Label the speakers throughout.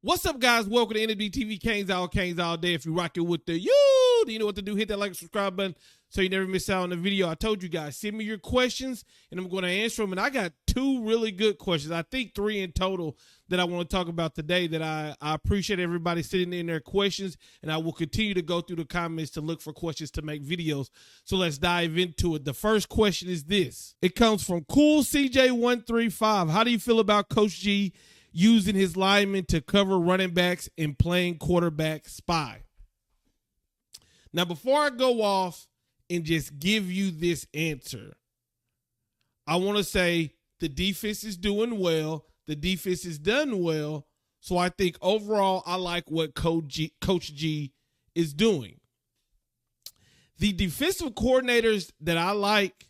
Speaker 1: What's up, guys? Welcome to NFBTV Canes all day. If you're rocking with the you know what to do. Hit that like and subscribe button so you never miss out on the video. I told you guys, send me your questions, and I'm going to answer them. And I got two really good questions. I think three in total that I want to talk about today that I appreciate everybody sending in their questions, and I will continue to go through the comments to look for questions to make videos. So let's dive into it. The first question is this. It comes from Cool CJ135. How do you feel about Coach G using his linemen to cover running backs and playing quarterback spy? Now, before I go off and just give you this answer, I want to say the defense is doing well. The defense is done well. So I think overall, I like what Coach G is doing. The defensive coordinators that I like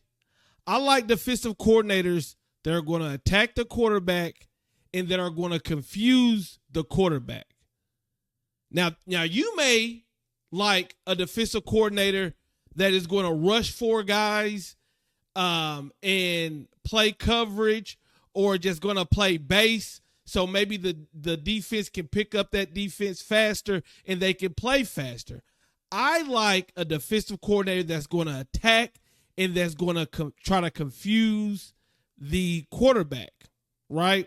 Speaker 1: defensive coordinators that are going to attack the quarterback and that are going to confuse the quarterback. Now you may like a defensive coordinator that is going to rush four guys and play coverage, or just going to play base. So maybe the defense can pick up that defense faster and they can play faster. I like a defensive coordinator that's going to attack and that's going to try to confuse the quarterback, right?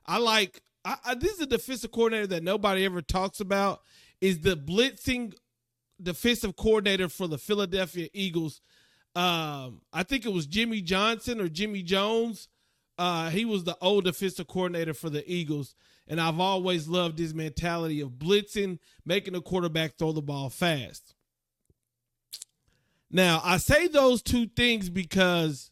Speaker 1: This is a defensive coordinator that nobody ever talks about, is the blitzing defensive coordinator for the Philadelphia Eagles. I think it was Jimmy Johnson or Jimmy Jones. He was the old defensive coordinator for the Eagles, and I've always loved his mentality of blitzing, making the quarterback throw the ball fast. Now, I say those two things because,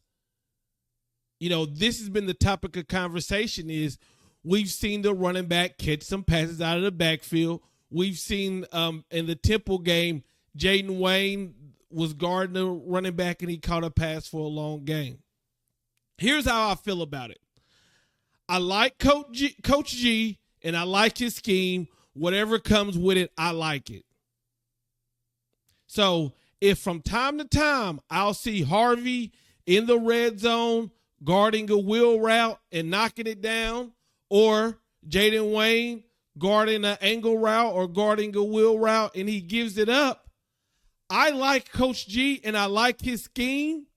Speaker 1: this has been the topic of conversation is we've seen the running back catch some passes out of the backfield. We've seen in the Temple game, Jaden Wayne was guarding the running back and he caught a pass for a long game. Here's how I feel about it. I like Coach G, and I like his scheme. Whatever comes with it, I like it. So if from time to time I'll see Harvey in the red zone guarding a wheel route and knocking it down, or Jaden Wayne guarding an angle route or guarding a wheel route and he gives it up, I like Coach G and I like his scheme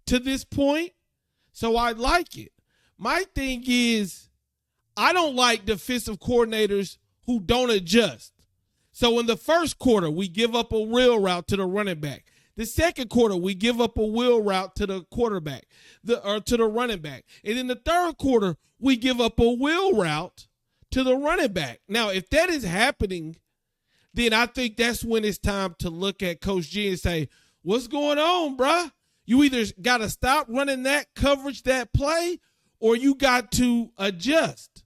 Speaker 1: to this point, so I like it. My thing is, I don't like defensive coordinators who don't adjust. So in the first quarter, we give up a wheel route to the running back. The second quarter, we give up a wheel route to the quarterback, to the running back. And in the third quarter, we give up a wheel route to the running back. Now, if that is happening, then I think that's when it's time to look at Coach G and say, what's going on, bruh? You either got to stop running that coverage, that play, or you got to adjust.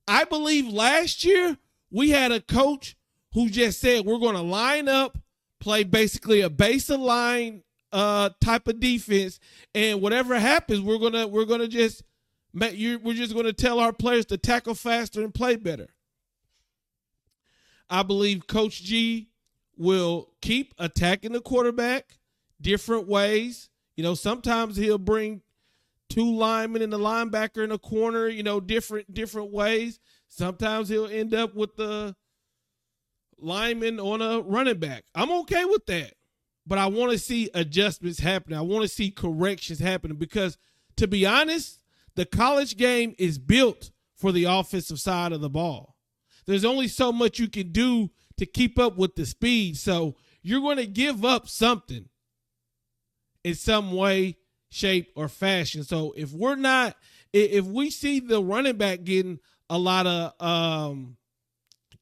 Speaker 1: I believe last year we had a coach who just said we're going to line up, play basically a base of line type of defense, and whatever happens, we're gonna just tell our players to tackle faster and play better. I believe Coach G will keep attacking the quarterback different ways. Sometimes he'll bring two linemen and the linebacker in a corner, different ways. Sometimes he'll end up with the lineman on a running back. I'm okay with that. But I want to see adjustments happening. I want to see corrections happening because, to be honest, the college game is built for the offensive side of the ball. There's only so much you can do to keep up with the speed. So you're going to give up something in some way, shape, or fashion. So if we see the running back getting a lot of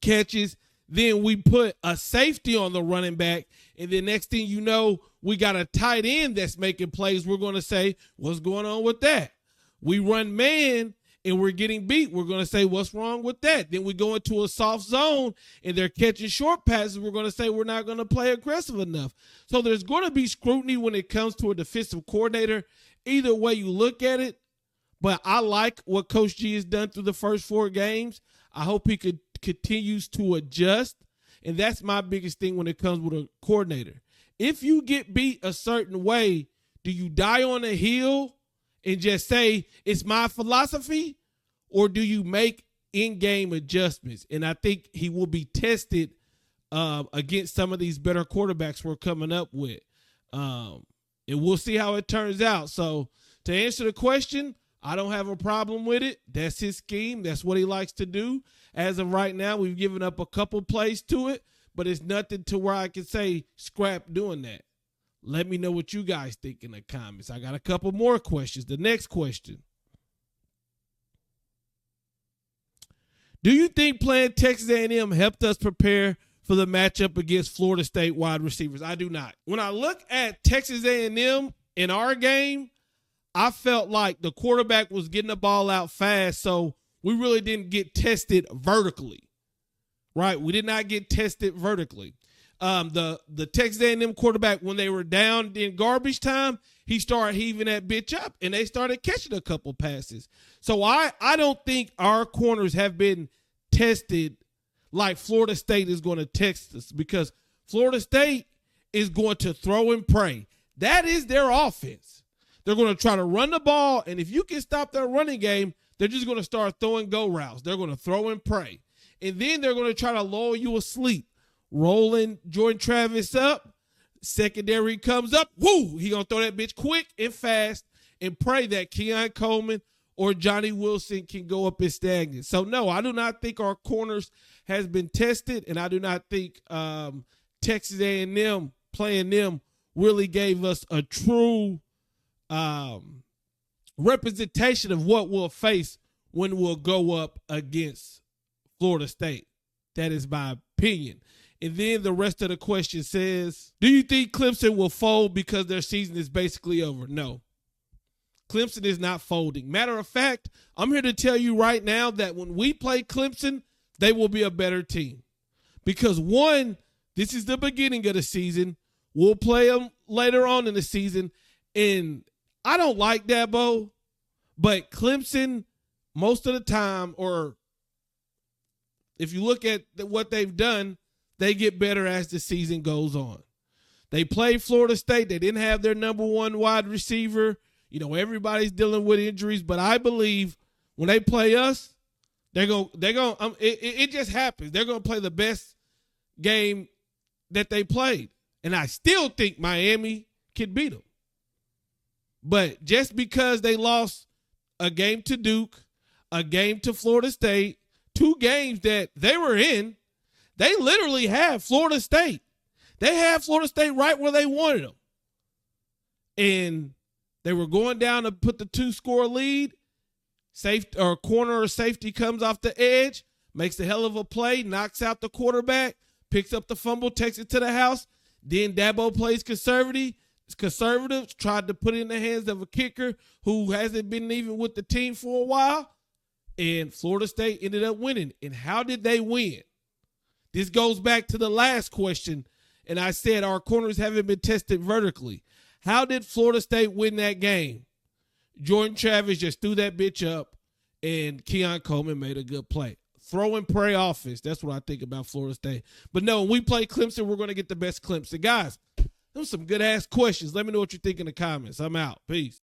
Speaker 1: catches, then we put a safety on the running back, and the next thing you know, we got a tight end that's making plays. We're going to say, what's going on with that? We run man and we're getting beat. We're going to say, what's wrong with that? Then we go into a soft zone and they're catching short passes. We're going to say we're not going to play aggressive enough. So there's going to be scrutiny when it comes to a defensive coordinator, either way you look at it. But I like what Coach G has done through the first 4 games. I hope he continues to adjust. And that's my biggest thing when it comes with a coordinator. If you get beat a certain way, do you die on a hill and just say it's my philosophy, or do you make in-game adjustments, and I think he will be tested against some of these better quarterbacks we're coming up with. And we'll see how it turns out. So to answer the question, I don't have a problem with it. That's his scheme. That's what he likes to do. As of right now, we've given up a couple plays to it, but it's nothing to where I can say scrap doing that. Let me know what you guys think in the comments. I got a couple more questions. The next question. Do you think playing Texas A&M helped us prepare for the matchup against Florida State wide receivers? I do not. When I look at Texas A&M in our game, I felt like the quarterback was getting the ball out fast, so we really didn't get tested vertically, right? We did not get tested vertically. The Texas A&M quarterback, when they were down in garbage time, he started heaving that bitch up, and they started catching a couple passes. So I don't think our corners have been tested like Florida State is going to test us, because Florida State is going to throw and pray. That is their offense. They're going to try to run the ball, and if you can stop their running game, they're just going to start throwing go routes. They're going to throw and pray. And then they're going to try to lull you asleep. Rolling Jordan Travis up, secondary comes up, woo, he going to throw that bitch quick and fast and pray that Keon Coleman or Johnny Wilson can go up and stagnant. So, no, I do not think our corners has been tested, and I do not think Texas A&M playing them really gave us a true representation of what we'll face when we'll go up against Florida State. That is my opinion. And then the rest of the question says, do you think Clemson will fold because their season is basically over? No. Clemson is not folding. Matter of fact, I'm here to tell you right now that when we play Clemson, they will be a better team. Because, one, this is the beginning of the season. We'll play them later on in the season. And I don't like Dabo, but Clemson, most of the time, or if you look at what they've done, they get better as the season goes on. They played Florida State. They didn't have their number one wide receiver. You know, everybody's dealing with injuries, but I believe when they play us, it just happens. They're going to play the best game that they played. And I still think Miami can beat them. But just because they lost a game to Duke, a game to Florida State, 2 games that they were in, they literally have Florida State. They have Florida State right where they wanted them. And they were going down to put the 2-score lead. Safety or corner or safety comes off the edge, makes a hell of a play, knocks out the quarterback, picks up the fumble, takes it to the house. Then Dabo plays conservative, tried to put it in the hands of a kicker who hasn't been even with the team for a while. And Florida State ended up winning. And how did they win? This goes back to the last question, and I said our corners haven't been tested vertically. How did Florida State win that game? Jordan Travis just threw that bitch up, and Keon Coleman made a good play. Throw and pray offense. That's what I think about Florida State. But no, when we play Clemson, we're going to get the best Clemson. Guys, those are some good-ass questions. Let me know what you think in the comments. I'm out. Peace.